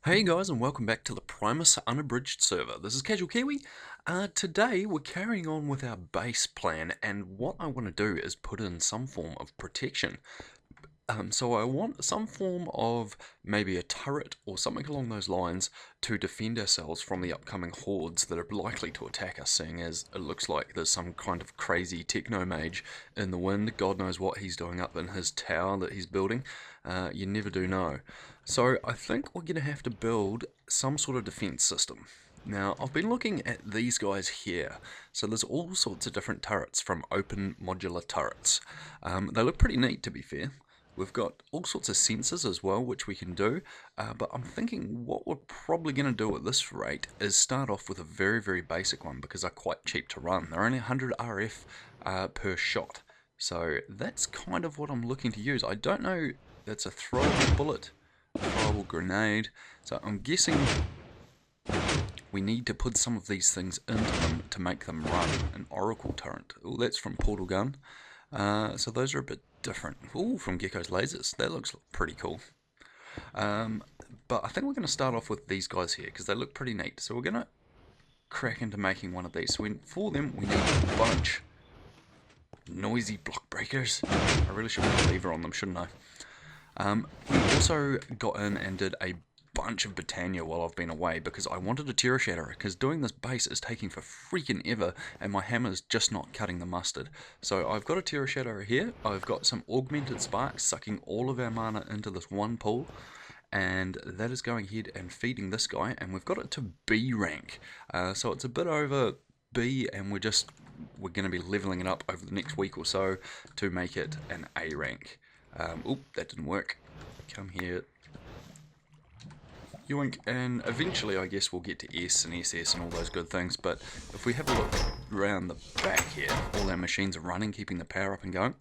Hey guys, and welcome back to the Primus Unabridged server. This is Casual Kiwi. Today we're carrying on with our base plan, and what I want to do is put in some form of protection. So I want some form of maybe a turret or something along those lines to defend ourselves from the upcoming hordes that are likely to attack us, seeing as it looks like there's some kind of crazy techno mage in the wind. God knows what he's doing up in his tower that he's building. You never do know. So I think we're going to have to build some sort of defense system. Now, I've been looking at these guys here. So there's all sorts of different turrets from open modular turrets. They look pretty neat, to be fair. We've got all sorts of sensors as well, which we can do, but I'm thinking what we're probably going to do at this rate is start off with a very, very basic one because they're quite cheap to run. They're only 100 RF per shot, so that's kind of what I'm looking to use. I don't know, that's a throwable bullet, a throwable grenade, so I'm guessing we need to put some of these things into them to make them run. An Oracle turret, oh, that's from Portal Gun. So those are a bit different. Ooh, from Gecko's lasers. That looks pretty cool. But I think we're going to start off with these guys here because they look pretty neat. So we're going to crack into making one of these. So for them, we need a bunch. Noisy block breakers. I really should put a lever on them, shouldn't I? We also got in and did a bunch of Britannia while I've been away because I wanted a Terror Shatterer because doing this base is taking for freaking ever and my hammer's just not cutting the mustard. So I've got a Terror Shatterer here, I've got some Augmented Sparks sucking all of our mana into this one pool, and that is going ahead and feeding this guy, and we've got it to B rank. So it's a bit over B, and we're going to be leveling it up over the next week or so to make it an A rank. Oop, that didn't work. Come here. Yoink, and eventually I guess we'll get to S and SS and all those good things, but if we have a look around the back here, all our machines are running, keeping the power up and going.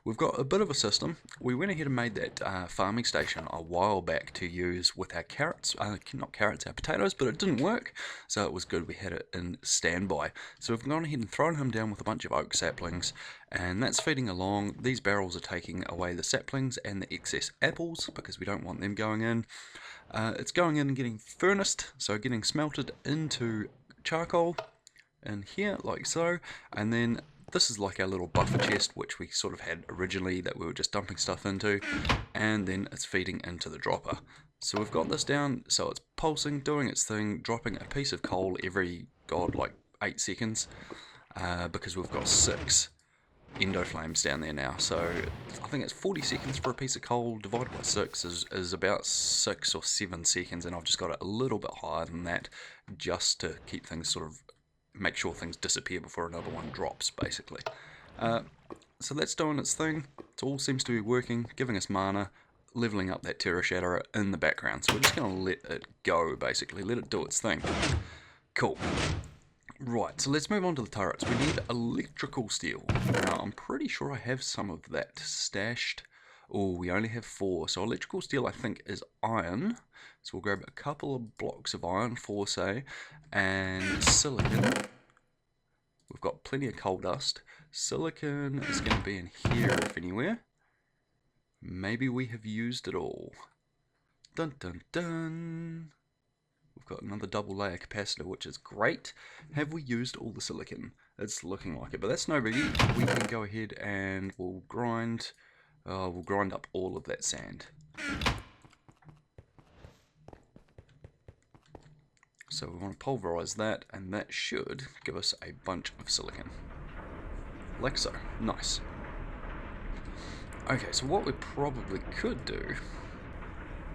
We've got a bit of a system. We went ahead and made that farming station a while back to use with our carrots, not carrots, our potatoes, but it didn't work, so it was good we had it in standby. So we've gone ahead and thrown him down with a bunch of oak saplings, and that's feeding along. These barrels are taking away the saplings and the excess apples because we don't want them going in. It's going in and getting furnaced, so getting smelted into charcoal in here, like so, and then this is like our little buffer chest, which we sort of had originally that we were just dumping stuff into, and then it's feeding into the dropper. So we've got this down, so it's pulsing, doing its thing, dropping a piece of coal every, like 8 seconds, because we've got 6 endo flames down there now, so I think it's 40 seconds for a piece of coal divided by 6 is about 6 or 7 seconds, and I've just got it a little bit higher than that just to keep things sort of, make sure things disappear before another one drops, basically. So that's doing its thing. It all seems to be working, giving us mana, leveling up that Terror Shatterer in the background, so we're just going to let it go, basically, let it do its thing. Cool. Right, so let's move on to the turrets. We need electrical steel. Now, I'm pretty sure I have some of that stashed. Oh, we only have 4. So electrical steel, I think, is iron. So we'll grab a couple of blocks of iron, 4 say, and silicon. We've got plenty of coal dust. Silicon is going to be in here, if anywhere. Maybe we have used it all. Dun dun dun. We've got another double layer capacitor, which is great. Have we used all the silicon? It's looking like it, but that's no biggie. We can go ahead and we'll grind up all of that sand. So we want to pulverize that, and that should give us a bunch of silicon. Like so. Nice. Okay, so what we probably could do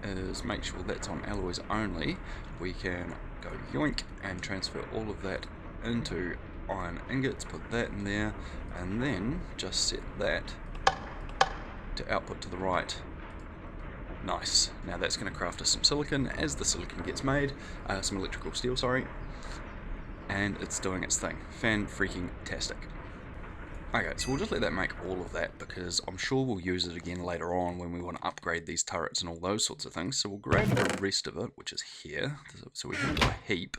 is make sure that's on alloys only. We can go yoink and transfer all of that into iron ingots, put that in there, and then just set that to output to the right. Nice. Now that's going to craft us some silicon as the silicon gets made, some electrical steel, sorry, and it's doing its thing. Fan-freaking-tastic. Okay, so we'll just let that make all of that because I'm sure we'll use it again later on when we want to upgrade these turrets and all those sorts of things. So we'll grab the rest of it, which is here. So we have a heap.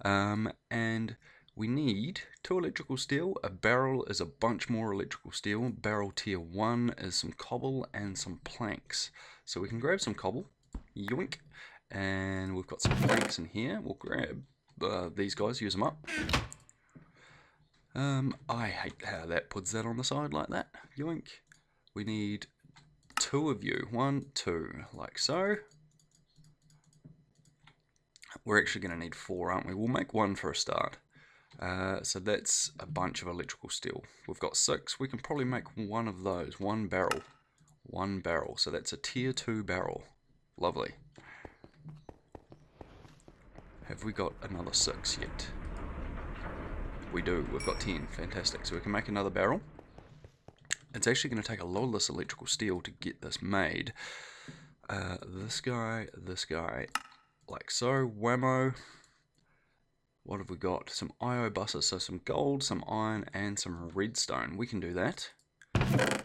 And we need 2 electrical steel. A barrel is a bunch more electrical steel. Barrel tier 1 is some cobble and some planks. So we can grab some cobble, yoink, And we've got some planks in here. We'll grab these guys, use them up. I hate how that puts that on the side like that. Yoink. We need 2 of you. 1, 2, like so. We're actually going to need 4, aren't we? We'll make 1 for a start. So that's a bunch of electrical steel. We've got 6. We can probably make 1 of those. 1 barrel. 1 barrel. So that's a tier 2 barrel. Lovely. Have we got another 6 yet? We do. We've got 10. Fantastic. So we can make another barrel. It's actually going to take a lot of this electrical steel to get this made. This guy, like so. Whammo. What have we got? Some IO buses, so some gold, some iron, and some redstone. We can do that.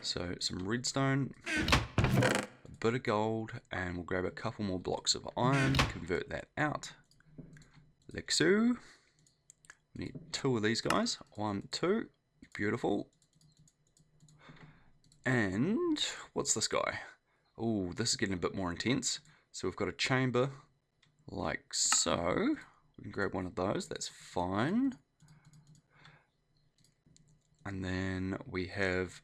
So some redstone, a bit of gold, and we'll grab a couple more blocks of iron, convert that out. Like so. We need 2 of these guys. 1, 2. Beautiful. And what's this guy? Oh, this is getting a bit more intense. So we've got a chamber like so. We can grab one of those, that's fine. And then we have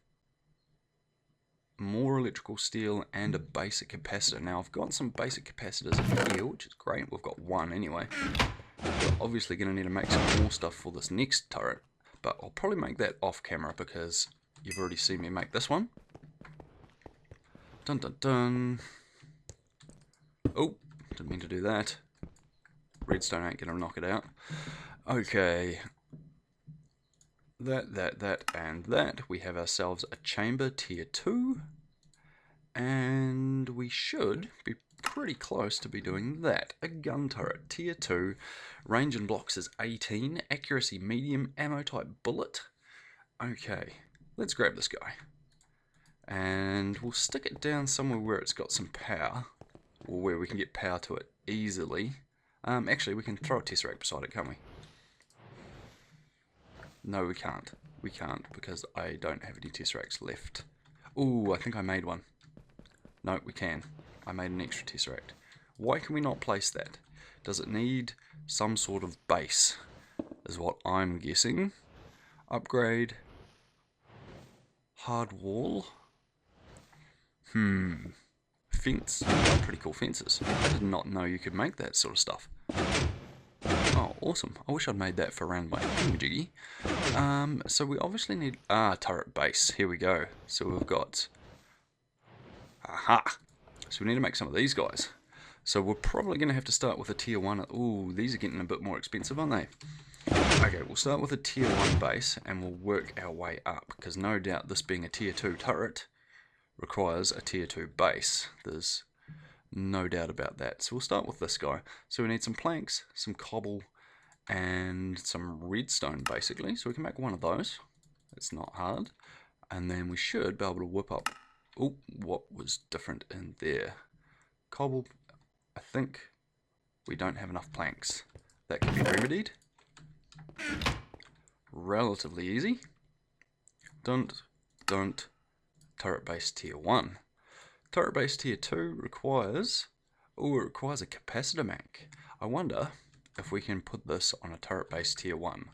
more electrical steel and a basic capacitor. Now I've got some basic capacitors in here, which is great. We've got 1 anyway. We're obviously going to need to make some more stuff for this next turret, but I'll probably make that off camera because you've already seen me make this one. Dun dun dun. Oh, didn't mean to do that. Redstone ain't gonna knock it out. Okay. That, and that. We have ourselves a chamber tier 2. And we should be pretty close to be doing that. A gun turret tier 2. Range in blocks is 18. Accuracy medium. Ammo type bullet. Okay. Let's grab this guy. And we'll stick it down somewhere where it's got some power. Or where we can get power to it easily. Actually, we can throw a tesseract beside it, can't we? No, we can't. We can't, because I don't have any tesseracts left. Ooh, I think I made one. No, we can. I made an extra tesseract. Why can we not place that? Does it need some sort of base? Is what I'm guessing. Upgrade. Hard wall. Fence. Oh, pretty cool fences. I did not know you could make that sort of stuff. Oh, awesome. I wish I'd made that for around my jiggy. So we obviously need... turret base. Here we go. So we've got... Aha! So we need to make some of these guys. So we're probably going to have to start with a tier 1. Ooh, these are getting a bit more expensive, aren't they? Okay, we'll start with a tier 1 base and we'll work our way up. Because no doubt this being a tier 2 turret requires a tier 2 base. There's no doubt about that. So we'll start with this guy. So we need some planks, some cobble, and some redstone basically. So we can make 1 of those. It's not hard. And then we should be able to whip up... Oh, what was different in there? Cobble. I think we don't have enough planks. That can be remedied. Relatively easy. Don't. Turret base tier 1. Turret base tier 2 requires... Oh, it requires a capacitor bank. I wonder if we can put this on a turret base tier 1.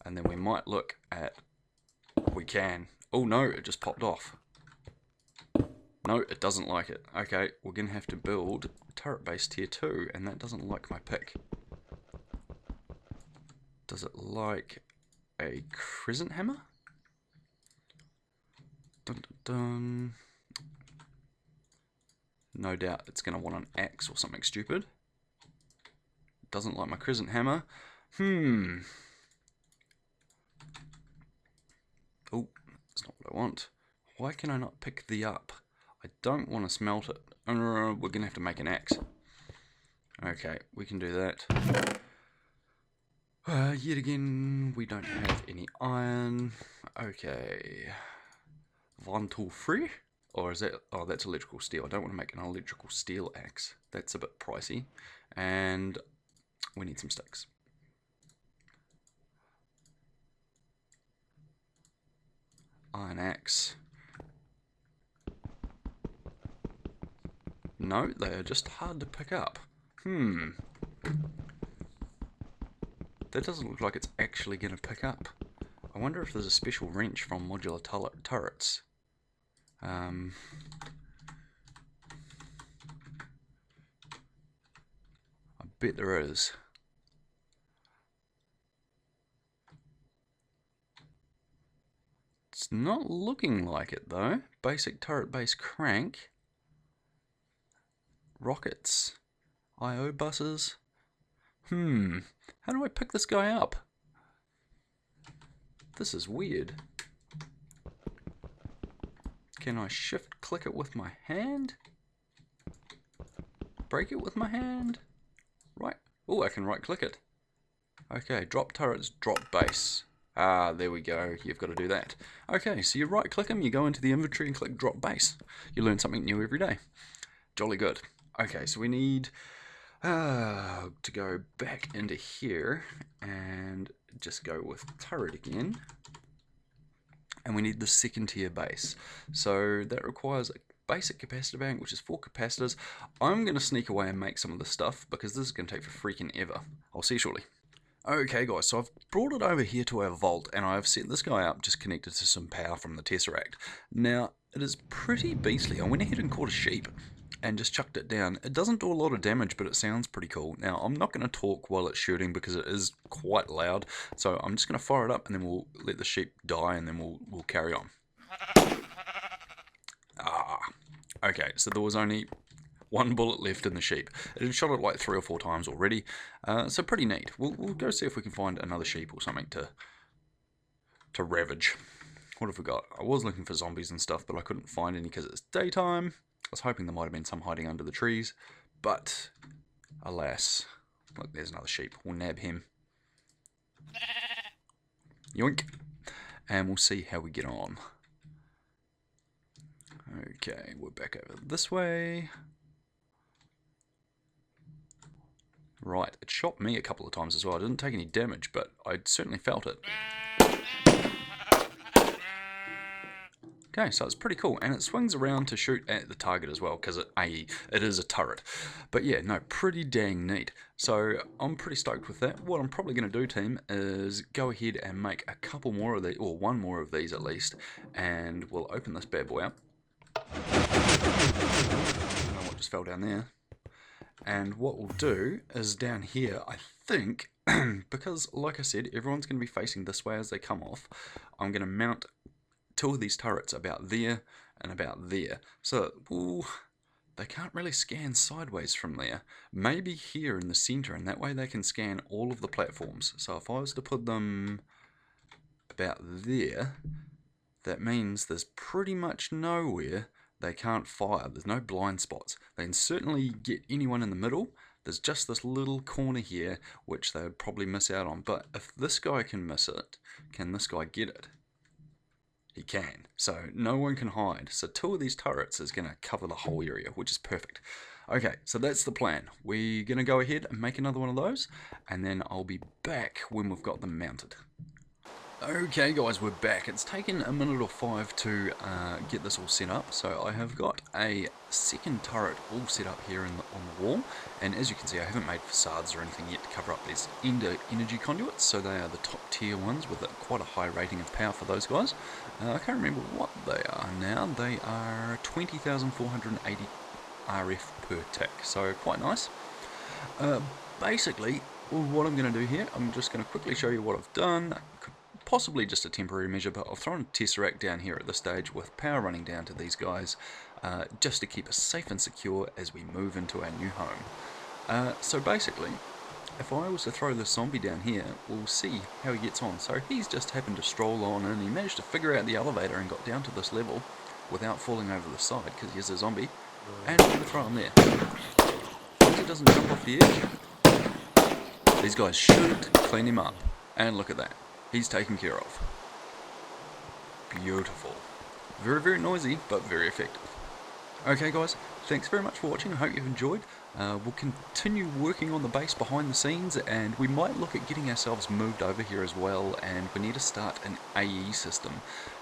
And then we might look at... We can. Oh no, it just popped off. No, it doesn't like it. Okay, we're going to have to build turret base tier 2, and that doesn't like my pick. Does it like a crescent hammer? Dun, dun, dun. No doubt it's going to want an axe or something stupid. Doesn't like my crescent hammer. Oh, that's not what I want. Why can I not pick the up? I don't want to smelt it. We're going to have to make an axe. Okay, we can do that. Yet again, we don't have any iron. Okay. One tool free? Or is that... Oh, that's electrical steel. I don't want to make an electrical steel axe. That's a bit pricey. And we need some sticks. Iron axe. No, they are just hard to pick up. That doesn't look like it's actually going to pick up. I wonder if there's a special wrench from modular turrets. I bet there is. It's not looking like it though. Basic turret base crank. Rockets. I/O buses. How do I pick this guy up? This is weird. Can I shift click it with my hand? Break it with my hand? Right. Oh, I can right click it. Okay, drop turrets, drop base. Ah, there we go. You've got to do that. Okay, so you right click them, you go into the inventory and click drop base. You learn something new every day. Jolly good. Okay, so we need to go back into here and just go with turret again. And we need the second tier base. So that requires a basic capacitor bank, which is 4 capacitors. I'm going to sneak away and make some of this stuff because this is going to take for freaking ever. I'll see you shortly. Okay guys, so I've brought it over here to our vault and I've set this guy up just connected to some power from the Tesseract. Now, it is pretty beastly. I went ahead and caught a sheep and just chucked it down. It doesn't do a lot of damage, but it sounds pretty cool. Now, I'm not going to talk while it's shooting because it is quite loud, so I'm just going to fire it up and then we'll let the sheep die and then we'll carry on. Okay, so there was only 1 bullet left in the sheep. It had shot it like 3 or 4 times already, so pretty neat. We'll go see if we can find another sheep or something to ravage. What have we got? I was looking for zombies and stuff, but I couldn't find any because it's daytime. I was hoping there might have been some hiding under the trees, but alas. Look, there's another sheep. We'll nab him. Yoink. And we'll see how we get on. Okay, we're back over this way. Right, it shot me a couple of times as well. I didn't take any damage, but I certainly felt it. Okay, so it's pretty cool, and it swings around to shoot at the target as well, because it is a turret. But yeah, no, pretty dang neat. So I'm pretty stoked with that. What I'm probably going to do, team, is go ahead and make a couple more of these, or 1 more of these at least, and we'll open this bad boy up. I don't know what just fell down there. And what we'll do is down here, I think, because like I said, everyone's going to be facing this way as they come off, I'm going to mount 2 of these turrets about there and about there. So, they can't really scan sideways from there. Maybe here in the center, and that way they can scan all of the platforms. So if I was to put them about there, that means there's pretty much nowhere they can't fire. There's no blind spots. They can certainly get anyone in the middle. There's just this little corner here which they would probably miss out on. But if this guy can miss it, can this guy get it? He can. So no one can hide. So 2 of these turrets is going to cover the whole area, which is perfect. Okay, so that's the plan. We're going to go ahead and make another one of those, and then I'll be back when we've got them mounted. Okay guys, we're back. It's taken a minute or 5 to get this all set up. So I have got a second turret all set up here on the wall, and as you can see I haven't made facades or anything yet to cover up these energy conduits, so they are the top tier ones with quite a high rating of power for those guys. I can't remember what they are now. They are 20,480 RF per tick, so quite nice. Basically what I'm going to do here, I'm just going to quickly show you what I've done. Possibly just a temporary measure, but I've thrown a Tesseract down here at this stage with power running down to these guys just to keep us safe and secure as we move into our new home. So basically, if I was to throw this zombie down here, we'll see how he gets on. So he's just happened to stroll on and he managed to figure out the elevator and got down to this level without falling over the side because he is a zombie. And I'm going to throw him there. As long as he doesn't jump off the edge, these guys should clean him up. And look at that. He's taken care of. Beautiful. Very, very noisy, but very effective. Okay guys, thanks very much for watching. I hope you've enjoyed. We'll continue working on the base behind the scenes, and we might look at getting ourselves moved over here as well, and we need to start an AE system.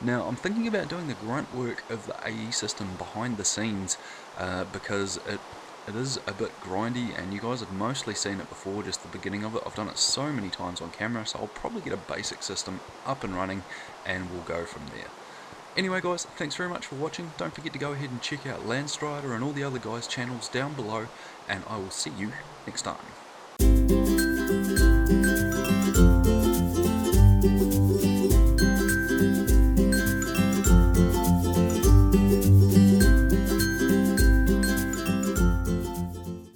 Now, I'm thinking about doing the grunt work of the AE system behind the scenes, because It is a bit grindy, and you guys have mostly seen it before, just the beginning of it. I've done it so many times on camera, so I'll probably get a basic system up and running, and we'll go from there. Anyway guys, thanks very much for watching. Don't forget to go ahead and check out Landstrider and all the other guys' channels down below, and I will see you next time.